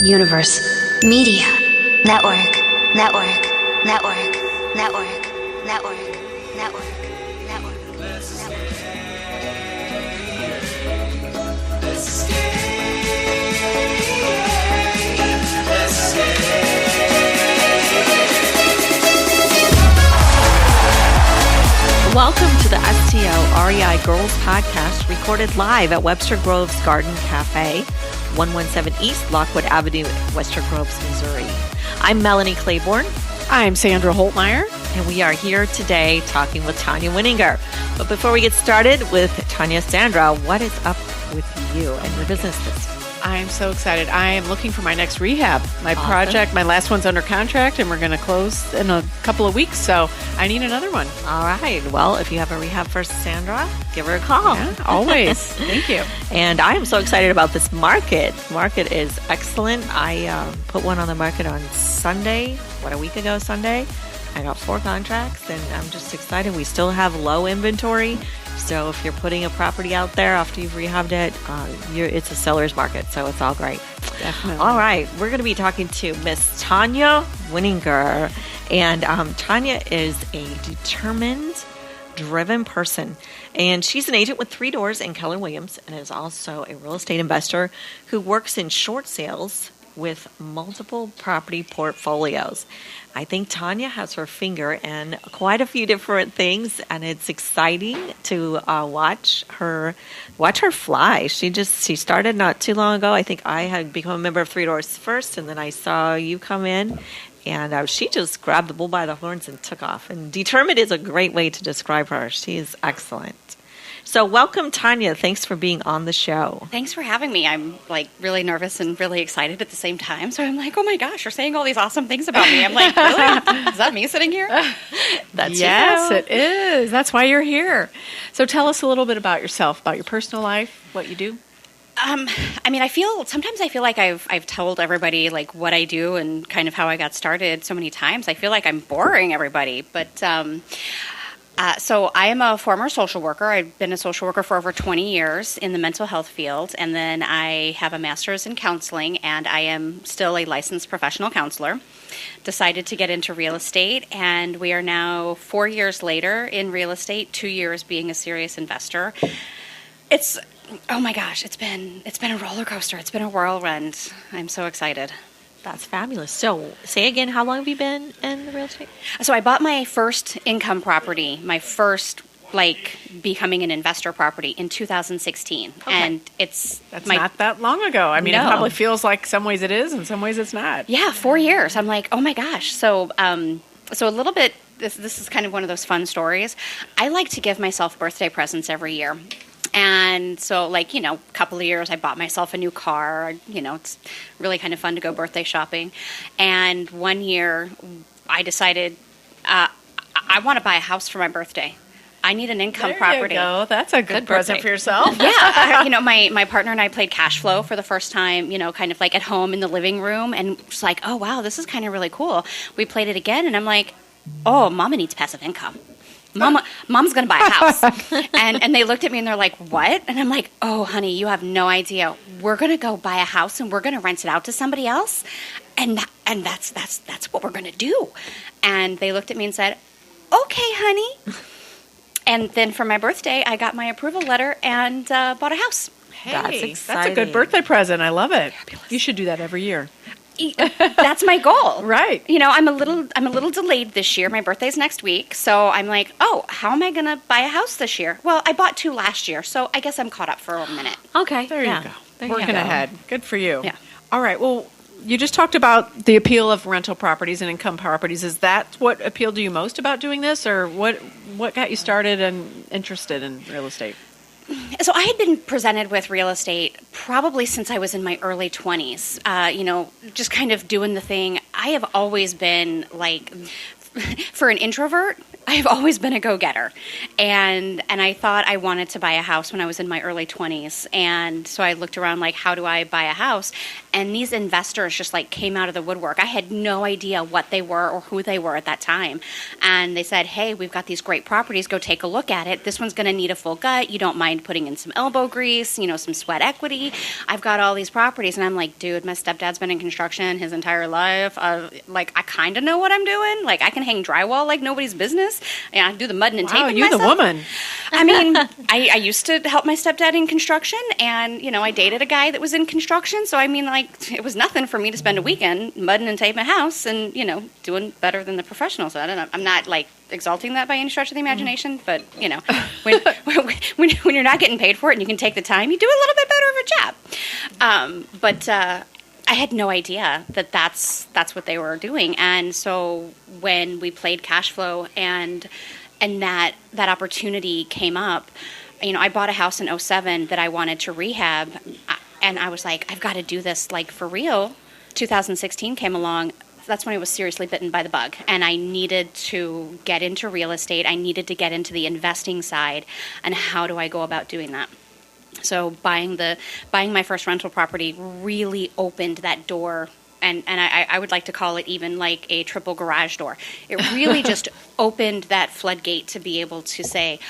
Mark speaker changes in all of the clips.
Speaker 1: universe, media, network, network, network, network, network, network, network.
Speaker 2: Welcome to the STL REI Girls Podcast, recorded live at Webster Groves Garden Cafe, 117 East Lockwood Avenue, Webster Groves, Missouri. I'm Melanie Claborn.
Speaker 3: I'm Sandra Holtmeyer.
Speaker 2: And we are here today talking with Tonya Winingar. But before we get started with Tonya, Sandra, what is up with you and your business this week?
Speaker 3: I'm so excited. I am looking for my next rehab. My project, my last one's under contract, and we're going to close in a couple of weeks, so I need another one.
Speaker 2: All right. Well, if you have a rehab for Sandra, give her a call.
Speaker 3: Yeah, always. Thank you.
Speaker 2: And I am so excited about this market. Market is excellent. I put one on the market on Sunday, a week ago Sunday. I got 4 contracts, and I'm just excited. We still have low inventory. So if you're putting a property out there after you've rehabbed it, it's a seller's market. So it's all great.
Speaker 3: Definitely.
Speaker 2: All right. We're going to be talking to Miss Tonya Winingar. And Tonya is a determined, driven person. And she's an agent with 3 doors in Keller Williams and is also a real estate investor who works in short sales with multiple property portfolios. I think Tonya has her finger in quite a few different things, and it's exciting to watch her fly. She started not too long ago. I think I had become a member of 3 Doors first, and then I saw you come in, and she just grabbed the bull by the horns and took off. And determined is a great way to describe her. She is excellent. So welcome, Tonya. Thanks for being on the show.
Speaker 4: Thanks for having me. I'm really nervous and really excited at the same time. So I'm like, oh my gosh, you're saying all these awesome things about me. I'm like, really? Is that me sitting here?
Speaker 2: That's
Speaker 3: yes,
Speaker 2: you.
Speaker 3: it is. That's why you're here. So tell us a little bit about yourself, about your personal life, what you do.
Speaker 4: Sometimes I feel like I've told everybody like what I do and kind of how I got started so many times. I feel like I'm boring everybody, but so I am a former social worker. I've been a social worker for over 20 years in the mental health field, and then I have a master's in counseling, and I am still a licensed professional counselor. Decided to get into real estate, and we are now 4 years later in real estate, 2 years being a serious investor. Oh my gosh, it's been a roller coaster. It's been a whirlwind. I'm so excited.
Speaker 2: That's fabulous. So say again, how long have you been in the real estate?
Speaker 4: So I bought my first income property, my first becoming an investor property in 2016.
Speaker 3: Okay.
Speaker 4: And
Speaker 3: that's not that long ago. I mean,
Speaker 4: No.
Speaker 3: It probably feels like some ways it is and some ways it's not.
Speaker 4: Yeah, 4 years. I'm like, oh my gosh. So a little bit, this is kind of one of those fun stories. I like to give myself birthday presents every year. And so, a couple of years, I bought myself a new car. It's really kind of fun to go birthday shopping. And one year, I decided I want to buy a house for my birthday. I need an income property.
Speaker 3: There you go. That's a good present for yourself.
Speaker 4: Yeah. My partner and I played cash flow for the first time, kind of like at home in the living room. And it's like, oh, wow, this is kind of really cool. We played it again, and I'm like, oh, Mama needs passive income. Mom's going to buy a house. and they looked at me and they're like, what? And I'm like, oh, honey, you have no idea. We're going to go buy a house and we're going to rent it out to somebody else. And that's what we're going to do. And they looked at me and said, okay, honey. And then for my birthday, I got my approval letter and bought a house.
Speaker 3: Hey,
Speaker 2: that's exciting.
Speaker 3: That's a good birthday present. I love it. Fabulous. You should do that every year.
Speaker 4: That's my goal.
Speaker 3: Right.
Speaker 4: I'm a little delayed this year. My birthday's next week. So I'm like, oh, how am I going to buy a house this year? Well, I bought 2 last year, so I guess I'm caught up for a minute.
Speaker 2: Okay.
Speaker 3: There you go. Working ahead. Good for you.
Speaker 4: Yeah.
Speaker 3: All right. Well, you just talked about the appeal of rental properties and income properties. Is that what appealed to you most about doing this, or what got you started and interested in real estate?
Speaker 4: So I had been presented with real estate probably since I was in my early 20s, just kind of doing the thing. I have always been for an introvert, I've always been a go-getter. And I thought I wanted to buy a house when I was in my early 20s. And so I looked around how do I buy a house? and these investors just like came out of the woodwork. I had no idea what they were or who they were at that time. And they said, hey, we've got these great properties. Go take a look at it. This one's going to need a full gut. You don't mind putting in some elbow grease, you know, some sweat equity. I've got all these properties. And I'm like, dude, my stepdad's been in construction his entire life. Like, I kind of know what I'm doing. Like, I can hang drywall like nobody's business. Yeah, I do the mudding and taping
Speaker 3: you're
Speaker 4: myself.
Speaker 3: the woman.
Speaker 4: I mean, I used to help my stepdad in construction, and, you know, I dated a guy that was in construction. So, I mean, like, it was nothing for me to spend a weekend mudding and taping a house and, you know, doing better than the professionals at it. I'm not, like, exalting that by any stretch of the imagination, but, you know, when you're not getting paid for it and you can take the time, you do a little bit better of a job. But I had no idea that that's what they were doing. And so when we played cash flow and that opportunity came up, you know, I bought a house in 2007 that I wanted to rehab, and I was like, I've got to do this, like, for real. 2016 came along. That's when I was seriously bitten by the bug, and I needed to get into real estate. I needed to get into the investing side, and how do I go about doing that? So buying my first rental property really opened that door, and I would like to call it even like a triple garage door. It really just opened that floodgate to be able to say,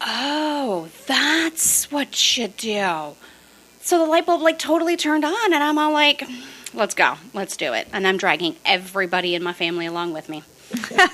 Speaker 4: oh, that's what you do. So the light bulb like totally turned on, and I'm all like, let's go. Let's do it. And I'm dragging everybody in my family along with me.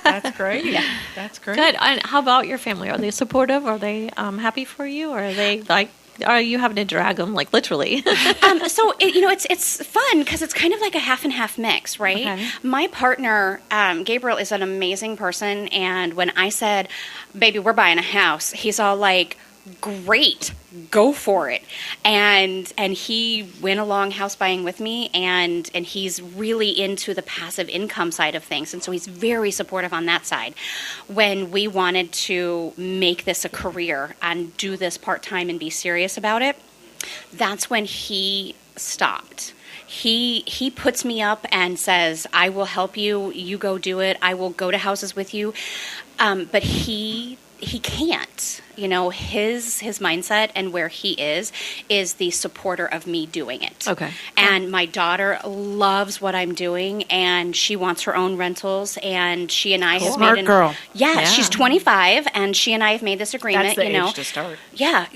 Speaker 3: That's great. Yeah, that's great.
Speaker 2: Good. And how about your family? Are they supportive? Are they happy for you? Or are they like, are you having to drag them, like, literally?
Speaker 4: So, it's fun because it's kind of like a half and half mix, right?
Speaker 2: Okay.
Speaker 4: My partner, Gabriel, is an amazing person. And when I said, baby, we're buying a house, he's all like, great, go for it. And he went along house buying with me, and he's really into the passive income side of things, and so he's very supportive on that side. When we wanted to make this a career and do this part-time and be serious about it, that's when he stopped. He puts me up and says, I will help you, you go do it, I will go to houses with you, but he can't. You know, his mindset and where he is the supporter of me doing it.
Speaker 2: Okay.
Speaker 4: And my daughter loves what I'm doing, and she wants her own rentals, and she and I have
Speaker 3: Smart
Speaker 4: made
Speaker 3: girl.
Speaker 4: Yeah, she's 25, and she and I have made this agreement.
Speaker 3: That's the
Speaker 4: age
Speaker 3: to start.
Speaker 4: Yeah,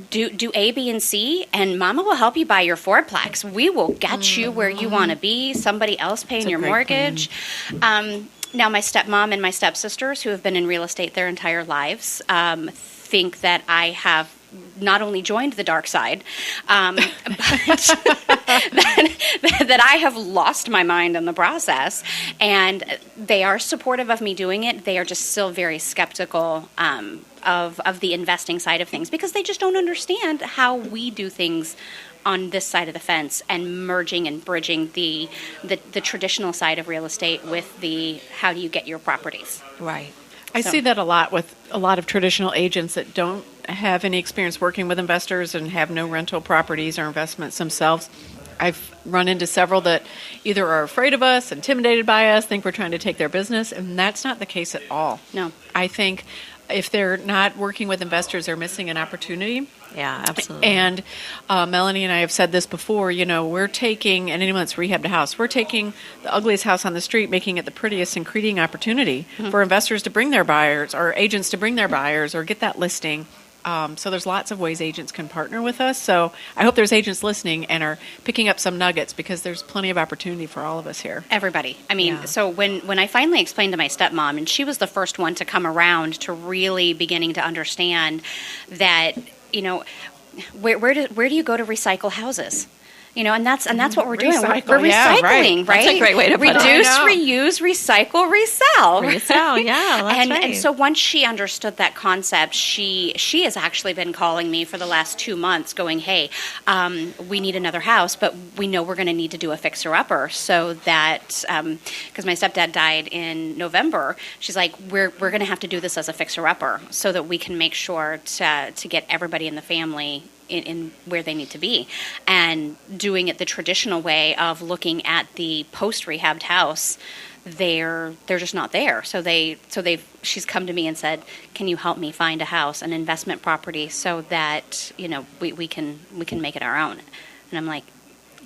Speaker 4: do A, B, and C, and Mama will help you buy your fourplex. We will get you where you want to be. Somebody else paying your mortgage. Now, my stepmom and my stepsisters, who have been in real estate their entire lives, think that I have not only joined the dark side, but that I have lost my mind in the process. And they are supportive of me doing it. They are just still very skeptical of the investing side of things, because they just don't understand how we do things on this side of the fence, and merging and bridging the traditional side of real estate with the how do you get your properties.
Speaker 2: Right.
Speaker 3: I see that a lot with a lot of traditional agents that don't have any experience working with investors and have no rental properties or investments themselves. I've run into several that either are afraid of us, intimidated by us, think we're trying to take their business, and that's not the case at all.
Speaker 4: No.
Speaker 3: I think if they're not working with investors, they're missing an opportunity.
Speaker 2: Yeah, absolutely.
Speaker 3: And Melanie and I have said this before, we're taking, and anyone that's rehabbed a house, we're taking the ugliest house on the street, making it the prettiest, and creating opportunity for investors to bring their buyers, or agents to bring their buyers, or get that listing. So there's lots of ways agents can partner with us. So I hope there's agents listening and are picking up some nuggets, because there's plenty of opportunity for all of us here.
Speaker 4: Everybody. I mean, So when I finally explained to my stepmom, and she was the first one to come around to really beginning to understand that, where do you go to recycle houses? And that's what we're doing. We're recycling, right?
Speaker 2: That's a great way to put it.
Speaker 4: Reduce, reuse, recycle, resell.
Speaker 2: Resell, yeah, that's right.
Speaker 4: And so once she understood that concept, she has actually been calling me for the last 2 months going, hey, we need another house, but we know we're going to need to do a fixer-upper, so that, because my stepdad died in November, she's like, we're going to have to do this as a fixer-upper so that we can make sure to get everybody in the family in where they need to be, and doing it the traditional way of looking at the post-rehabbed house. They're just not there. So she's come to me and said, can you help me find a house, an investment property, so that we can make it our own? And I'm like,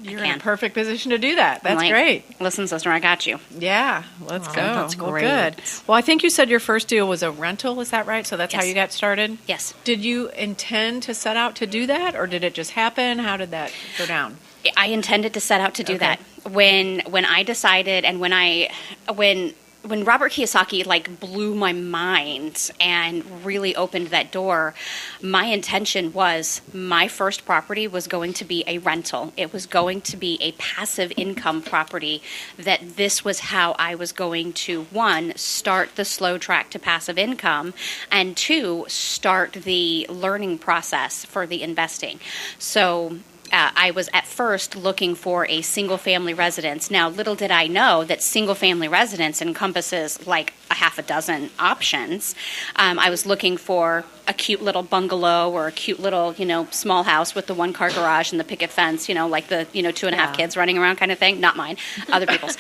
Speaker 3: You're in a perfect position to do that. That's great.
Speaker 4: Listen, sister, I got you.
Speaker 3: Yeah, let's go.
Speaker 2: That's
Speaker 3: well,
Speaker 2: great.
Speaker 3: Good. Well, I think you said your first deal was a rental. Is that right? So that's how you got started?
Speaker 4: Yes.
Speaker 3: Did you intend to set out to do that, or did it just happen? How did that go down?
Speaker 4: I intended to set out to do that. When I decided, and when Robert Kiyosaki blew my mind and really opened that door, my intention was my first property was going to be a rental. It was going to be a passive income property, that this was how I was going to, one, start the slow track to passive income, and two, start the learning process for the investing. So I was at first looking for a single-family residence. Now, little did I know that single-family residence encompasses a half a dozen options. I was looking for a cute little bungalow or a cute little, small house with the one-car garage and the picket fence, like the, 2.5 kids running around kind of thing. Not mine, other people's.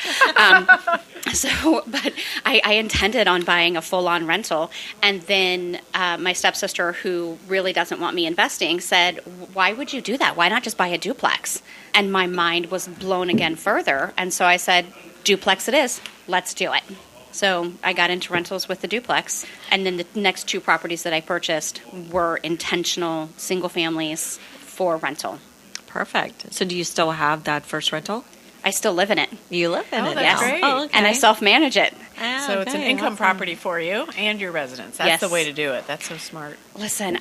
Speaker 4: But I intended on buying a full-on rental. And then my stepsister, who really doesn't want me investing, said, why would you do that? Why not just buy a duplex? And my mind was blown again further. And so I said, duplex it is. Let's do it. So I got into rentals with the duplex, and then the next two properties that I purchased were intentional single families for rental.
Speaker 2: Perfect. So do you still have that first rental?
Speaker 4: I still live in it.
Speaker 2: You live in it
Speaker 3: that's
Speaker 2: now.
Speaker 3: great.
Speaker 2: Oh, okay.
Speaker 4: And I self-manage it.
Speaker 3: So it's an income property for you and your residence. That's the way to do it. That's so smart.
Speaker 4: Listen,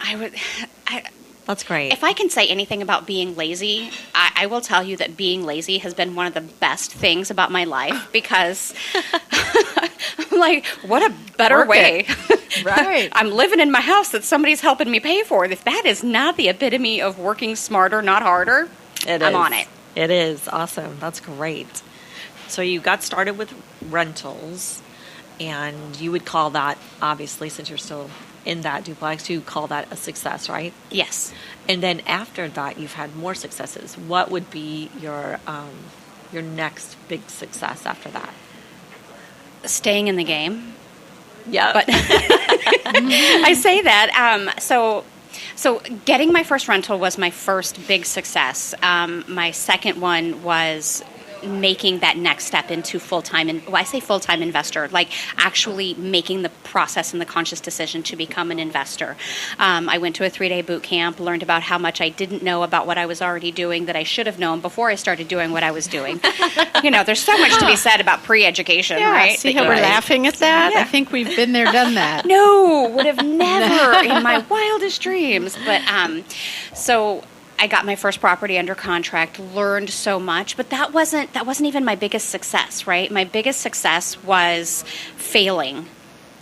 Speaker 2: That's great.
Speaker 4: if I can say anything about being lazy, I will tell you that being lazy has been one of the best things about my life, because I'm like, what a better way.
Speaker 3: Right.
Speaker 4: I'm living in my house that somebody's helping me pay for. If that is not the epitome of working smarter, not harder, I'm on it.
Speaker 2: It is. Awesome. That's great. So you got started with rentals, and you would call that, obviously, since you're still in that duplex, you call that a success, right?
Speaker 4: Yes.
Speaker 2: And then after that, you've had more successes. What would be your next big success after that?
Speaker 4: Staying in the game.
Speaker 2: Yeah.
Speaker 4: But I say that. So getting my first rental was my first big success. My second one was making that next step into full-time, and I say full-time investor, like actually making the process and the conscious decision to become an investor. I went to a 3-day boot camp, learned about how much I didn't know about what I was already doing that I should have known before I started doing what I was doing. There's so much to be said about pre-education, right?
Speaker 3: See how we're laughing at that? Yeah. I think we've been there, done that.
Speaker 4: No, would have never in my wildest dreams. But so I got my first property under contract, learned so much, but that wasn't even my biggest success, right? My biggest success was failing.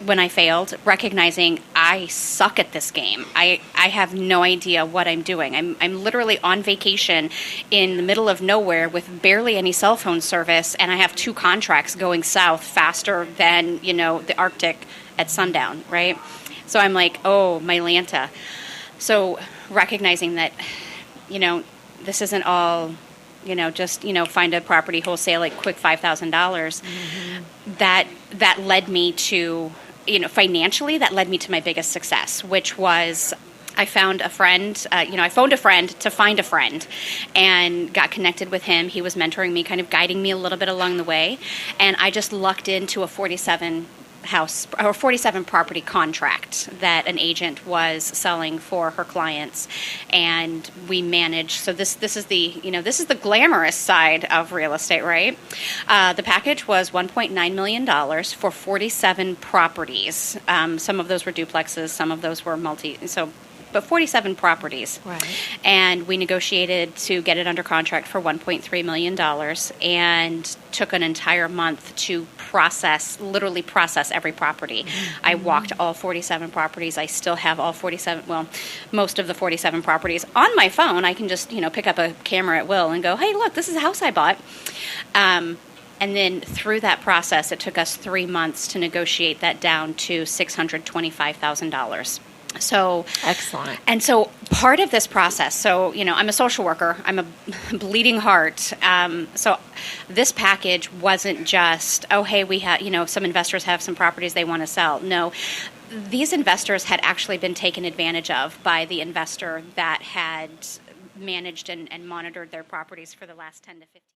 Speaker 4: When I failed, recognizing I suck at this game. I have no idea what I'm doing. I'm literally on vacation in the middle of nowhere with barely any cell phone service, and I have 2 contracts going south faster than, the Arctic at sundown, right? So I'm like, oh, my Lanta. So recognizing that, this isn't all, just, find a property wholesale at quick $5,000. Mm-hmm. That led me to, financially, that led me to my biggest success, which was I found a friend, I phoned a friend to find a friend and got connected with him. He was mentoring me, kind of guiding me a little bit along the way. And I just lucked into a 47 property contract that an agent was selling for her clients, and we managed. So this is the glamorous side of real estate, right? The package was $1.9 million for 47 properties. Some of those were duplexes, some of those were but 47 properties. Right. And we negotiated to get it under contract for $1.3 million, and took an entire month to literally process every property. Mm-hmm. I walked all 47 properties. I still have most of the 47 properties on my phone. I can just, pick up a camera at will and go, hey, look, this is a house I bought. And then through that process, it took us 3 months to negotiate that down to $625,000. So
Speaker 2: excellent.
Speaker 4: And so part of this process, so, I'm a social worker, I'm a bleeding heart. So this package wasn't just, oh, hey, we have, some investors have some properties they want to sell. No, these investors had actually been taken advantage of by the investor that had managed and monitored their properties for the last 10 to 15